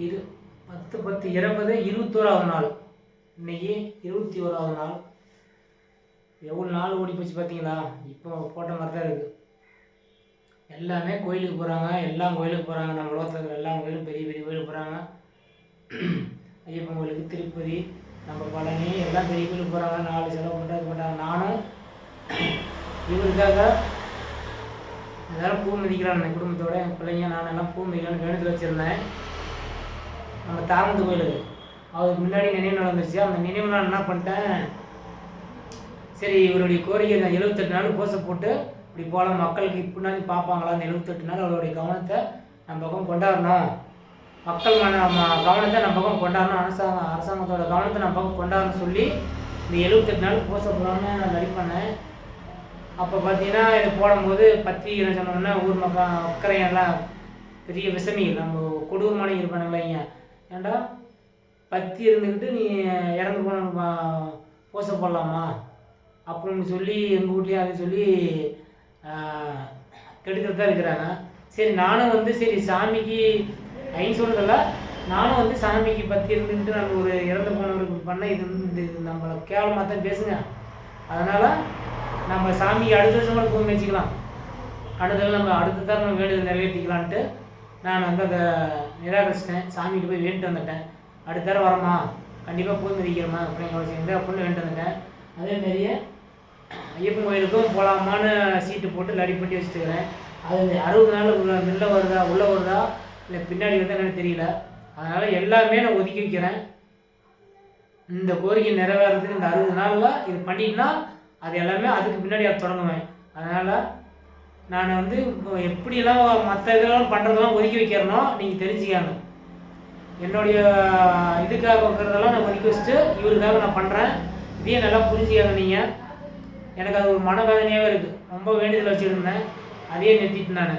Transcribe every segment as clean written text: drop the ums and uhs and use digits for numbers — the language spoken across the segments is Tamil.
இரு 10/10 21வது நாள். இன்னைக்கு 21வது நாள். எவ்வளோ நாள் ஓடி போச்சு பார்த்தீங்களா? இப்போ போட்ட மாதிரி தான் இருக்குது. எல்லாமே கோயிலுக்கு போகிறாங்க, எல்லாம் கோயிலுக்கு போகிறாங்க. நம்ம உலகத்தில் இருக்கிற எல்லா கோயிலும் பெரிய பெரிய கோயிலுக்கு போகிறாங்க. ஐயப்பன் கோயிலுக்கு, திருப்பதி, நம்ம பழனி எல்லாம் பெரிய கோயிலுக்கு போகிறாங்க. 4 செலவு பண்ணுறாங்க. நானும் இவருக்காக எல்லோரும் பூ மிதிக்கிறான் என் குடும்பத்தோட, என் பிள்ளைங்க நான் எல்லாம் பூ மிதிக்கலான்னு வேண்டுதல் வச்சுருந்தேன். நம்ம தாமந்து கோயிலுக்கு அதுக்கு முன்னாடி நினைவு நாள் வந்துருச்சு. அந்த நினைவு நாள் என்ன பண்ணிட்டேன், சரி இவருடைய கோரிக்கை 78 நாள் கோசை போட்டு இப்படி போகலாம், மக்களுக்கு இப்படினாலும் பார்ப்பாங்களா, அந்த 78 நாள் அவருடைய கவனத்தை நம்ம பக்கம் கொண்டாடணும், மக்கள் கவனத்தை நம்ம பக்கம் கொண்டாடணும், அரசாங்கத்தோட கவனத்தை நம்ம பக்கம் கொண்டாடணும்னு சொல்லி இந்த 78 நாள் கோசை போகலான்னு நான் ரெடி பண்ணேன். அப்போ பார்த்தீங்கன்னா இது போடும்போது பத்தி என்ன சொன்னோம்னா, ஊர் மக்கள் அக்கறையெல்லாம் பெரிய விஷமிகள் நம்ம கொடூரமான இருப்பானுங்களா, ஏன்டா பத்தி இருந்துக்கிட்டு நீ இறந்து போன போசை போடலாமா அப்படின்னு சொல்லி எங்கள் வீட்லேயும் அதை சொல்லி கெடுக்கிறது தான் இருக்கிறாங்க. சரி நானும் சரி சாமிக்கு ஐன்னு சொல்கிறதில்ல, நானும் சாமிக்கு பற்றி இருந்துக்கிட்டு நம்ம ஒரு இறந்து போனவருக்கு பண்ண இது நம்மளை கேவலமாக தான் பேசுங்க. அதனால் நம்ம சாமிக்கு அடுத்த வருஷம் கூட பூமி வச்சுக்கலாம், அடுத்தது நம்ம அடுத்த தான் நம்ம வேண்டுதல் நிறைவேற்றிக்கலான்ட்டு நான் அதை நிராகரிச்சிட்டேன். சாமிகிட்ட போய் வேண்டிட்டு வந்துட்டேன். அடுத்த தடவை வரமா கண்டிப்பாக பூமி மிதிக்கிறோமா அப்படின்னு சேர்ந்து அப்படின்னு வேண்டிட்டு வந்துட்டேன். அதேமாரியே ஐயப்பன் கோயிலுக்கும் போகலாமான்னு சீட்டு போட்டு லடி பண்ணி வச்சுட்டுக்கிறேன். அது 60 நாள் உள்ளே வருதா இல்லை பின்னாடி வருதா என்னன்னு தெரியல. அதனால் எல்லாமே நான் ஒதுக்கி வைக்கிறேன். இந்த கோரிக்கை நிறைவேறதுக்கு இந்த 60 நாளில் இது பண்ணிட்டுனா அது எல்லாமே அதுக்கு பின்னாடி அதை தொடங்குவேன். அதனால் நான் எப்படியெல்லாம் மற்ற இதெல்லாம் பண்ணுறதெல்லாம் ஒதுக்கி வைக்கிறேனோ நீங்கள் தெரிஞ்சுக்காங்க. என்னுடைய இதுக்காக வைக்கிறதெல்லாம் நான் ஒதுக்கி வச்சுட்டு இவருக்காக நான் பண்ணுறேன். இதையே நல்லா புரிஞ்சுக்காங்க நீங்கள். எனக்கு அது ஒரு மனவேதனையாகவே இருக்குது. ரொம்ப வேண்டுதல் வச்சுருந்தேன், அதையே நிறுத்திட்டு நான்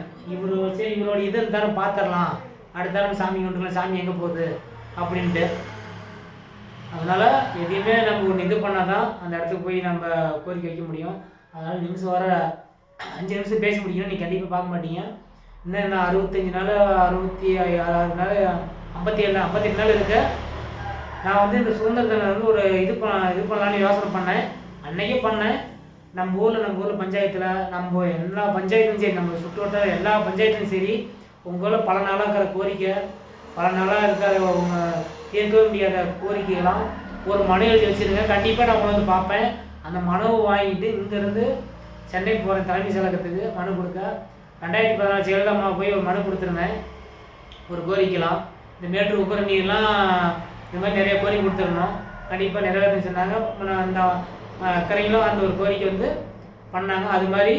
சரி இவரோட இது இருந்தாலும் பார்த்துடலாம், அடுத்த தரம் சாமி கொண்டுக்கலாம், சாமி எங்கே போகுது அப்படின்ட்டு. அதனால் எதையுமே நம்ம ஒன்று இது பண்ணால் தான் அந்த இடத்துக்கு போய் நம்ம கோரிக்கை வைக்க முடியும். அதனால் நிமிஷம் வர 5 நிமிஷம் பேச முடியும், நீங்கள் கண்டிப்பாக பார்க்க மாட்டீங்க. இன்னும் 65 நாள் 66 நாள் 58 நாள் இருக்குது. நான் இந்த சுதந்திர தினம் ஒரு இது பண்ணலான்னு யோசனை பண்ணேன். அன்றைக்கே பண்ணேன். நம்ம ஊரில் பஞ்சாயத்தில் நம்ம எல்லா பஞ்சாயத்துலையும் சரி, நம்ம சுற்றுவட்டார எல்லா பஞ்சாயத்துலையும் சரி, உங்களை பல நாளாக இருக்கிற கோரிக்கை, பல நாளாக இருக்கிற உங்கள் தீர்க்கவே முடியாத கோரிக்கைகளாம் ஒரு மனு எழுதி வச்சுருங்க. கண்டிப்பாக நான் உங்களை பார்ப்பேன். அந்த மனுவை வாங்கிட்டு இங்கேருந்து சென்னைக்கு போகிறேன் தலைமை செயலகத்துக்கு மனு கொடுக்க. 2014 ஜெயலலிதா போய் ஒரு மனு கொடுத்துருந்தேன். ஒரு கோரிக்கைலாம் இந்த மேட்டூர் உபரி நீர்லாம் இது மாதிரி நிறைய கோரிக்கை கொடுத்துருந்தோம். கண்டிப்பாக நிறைவேற்ற சொன்னாங்க. அந்த அக்கறைகளும் அந்த ஒரு கோரிக்கை பண்ணாங்க. அது மாதிரி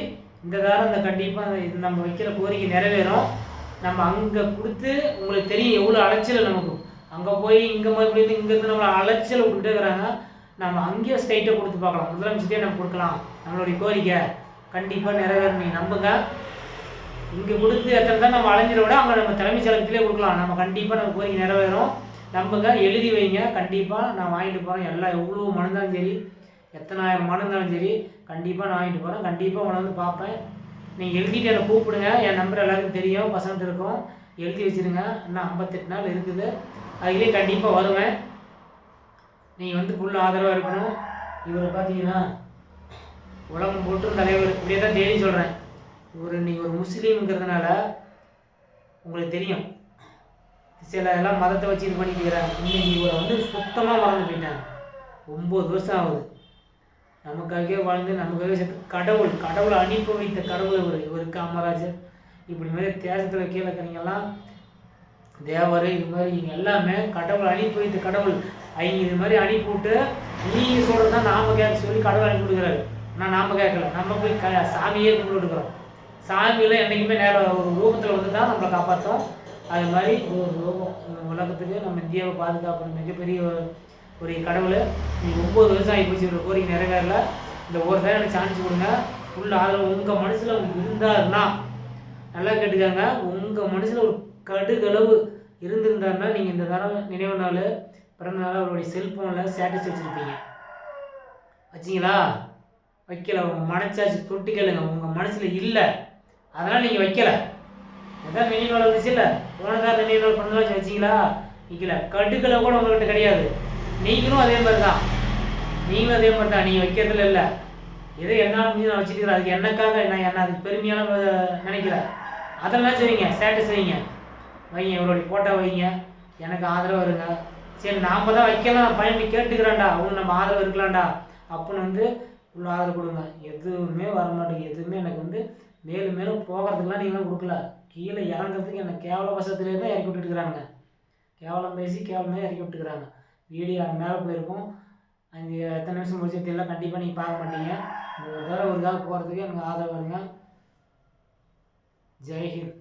இந்த தாரம் அந்த கண்டிப்பாக இது நம்ம வைக்கிற கோரிக்கை நிறைவேறும். நம்ம அங்கே கொடுத்து உங்களுக்கு தெரியும் எவ்வளோ அலைச்சல் நமக்கு. அங்கே போய் இங்கே இங்கேருந்து நம்மளை அலைச்சல் விட்டுட்டே இருக்கிறாங்க. நம்ம அங்கேயே ஸ்ட்ரைட்டாக கொடுத்து பார்க்கலாம், முதலமைச்சர்கிட்டே நம்ம கொடுக்கலாம். நம்மளுடைய கோரிக்கை கண்டிப்பாக நிறைவேறும், நீங்கள் நம்புங்க. இங்கே கொடுத்து எத்தனை தான் நம்ம அலைஞ்சிட விட அங்கே நம்ம தலைமைச் செயலகத்திலே கொடுக்கலாம். நம்ம கண்டிப்பாக நம்ம கோரிக்கை நிறைவேறும், நம்புங்க. எழுதி வைங்க, கண்டிப்பாக நான் வாங்கிட்டு போகிறேன். எல்லாம் எவ்வளோ மனு இருந்தாலும் சரி, எத்தனை ஆயிரம் மனு இருந்தாலும் சரி, கண்டிப்பாக நான் வாங்கிட்டு போகிறேன். கண்டிப்பாக உங்களை பார்ப்பேன். நீங்கள் எழுதிட்டு என்னை கூப்பிடுங்க. என் நம்பர் எல்லாருக்கும் தெரியும், பசங்கிட்ட இருக்கும். எழுதி வச்சுருங்க. இன்னும் 58 நாள் இருக்குது. அதுலேயே கண்டிப்பாக வருவேன். நீங்கள் ஃபுல் ஆதரவாக இருக்கணும். இவர் பார்த்தீங்கன்னா உலகம் போட்டும் தலைவர், இப்படியே தான் டெய்லி சொல்கிறேன். நீங்கள் ஒரு முஸ்லீமுங்கிறதுனால உங்களுக்கு தெரியும் சில எல்லாம் மதத்தை வச்சு இது பண்ணிட்டு இருக்கிறாங்க. இன்னைக்கு இவரை சுத்தமாக மறந்து போயிட்டாங்க. 9 வருஷம் ஆகுது. நமக்காகவே வாழ்ந்து நமக்காகவே கடவுளை அனுப்பி வைத்த கடவுள் இவர் காமராஜர். இப்படி மாதிரி தேசத்தில் கீழே இருக்கிறீங்கெல்லாம் தேவர், இது மாதிரி இங்கே எல்லாமே கடவுளை அனுப்பி வைத்த கடவுள். அவங்க இது மாதிரி அனுப்பி விட்டு நீங்கள் சொல்கிறது தான் நாம் கேட்க சொல்லி கடவுள் அனுப்பி கொடுக்குறாரு. ஆனால் நாம் கேட்கல, நம்ம போய் சாமியே கும்பிட்டு கொடுக்குறோம். சாமியில் என்றைக்குமே நேரம் ஒரு ரூபத்தில் தான் நம்மளை காப்பாற்றோம். அது மாதிரி ஒரு ரூபம் உலகத்துக்கு நம்ம இந்தியாவை பாதுகாப்பு மிகப்பெரிய ஒரு கடவுள். நீங்கள் 9 வருஷம் ஆகி போச்சு, ஒரு கோரிக்கை நிறைவேறல. இந்த ஒரு தடவை எனக்கு சான்ஸ் கொடுங்க. ஃபுல் ஆதரவு உங்கள் மனசில் உங்களுக்கு இருந்தாருன்னா நல்லா கேட்டுக்காங்க. உங்கள் மனசில் ஒரு கடுகளவு இருந்திருந்தாருன்னா நீங்கள் இந்த தடவை நினைவு நாள் பிறந்த நாள் அவருடைய செல்ஃபோனில் ஸ்டேட்டஸ் வச்சுருப்பீங்க. வச்சிங்களா? வைக்கல. உங்கள் மனசாட்சி தொட்டு கேளுங்க. உங்கள் மனசில் இல்லை, அதனால் நீங்கள் வைக்கலை. எதாவது நினைவு நாள் வந்துச்சு இல்லை, போனதாக நினைவு நாள் பண்ணலாம் வச்சிங்களா? வைக்கல. கடுக்கலை கூட உங்கள்கிட்ட கிடையாது. நீங்களும் அதே மாதிரி தான். நீங்கள் வைக்கிறதுல இல்லை. எதோ என்னால் முடிஞ்சு நான் வச்சுருக்கிறேன். அதுக்கு எனக்காக நான் அதுக்கு பெருமையான நினைக்கல. அதெல்லாம் செய்வீங்க, ஸ்டேட்டஸ் வைங்க, இவருடைய ஃபோட்டோ வைங்க, எனக்கு ஆதரவு வருங்க. சரி நாம் தான் வைக்கலாம், பையன் கேட்டுக்கிறான்டா, அவனு நம்ம ஆதரவு இருக்கலாம்டா அப்படின்னு வந்து உள்ள ஆதரவு கொடுங்க. எதுவுமே வரமாட்டேங்குது. எதுவுமே எனக்கு மேலும் மேலும் போகிறதுக்குலாம் நீங்களும் கொடுக்கல. கீழே இறங்குறதுக்கு என்ன கேவல வசத்துலேயே தான் இறக்கி விட்டுட்டுருக்குறாங்க. கேவலம் பேசி கேவலமே இறக்கி விட்டுக்கிறாங்க. வீடியோ மேலே போயிருக்கும். அங்கே எத்தனை நிமிஷம் முடிச்சு தெரியல. கண்டிப்பாக நீங்கள் பார்க்க மாட்டீங்க. ஒரு தடவை போகிறதுக்கு எனக்கு ஆதரவு வருங்க. ஜெய்ஹிந்த்.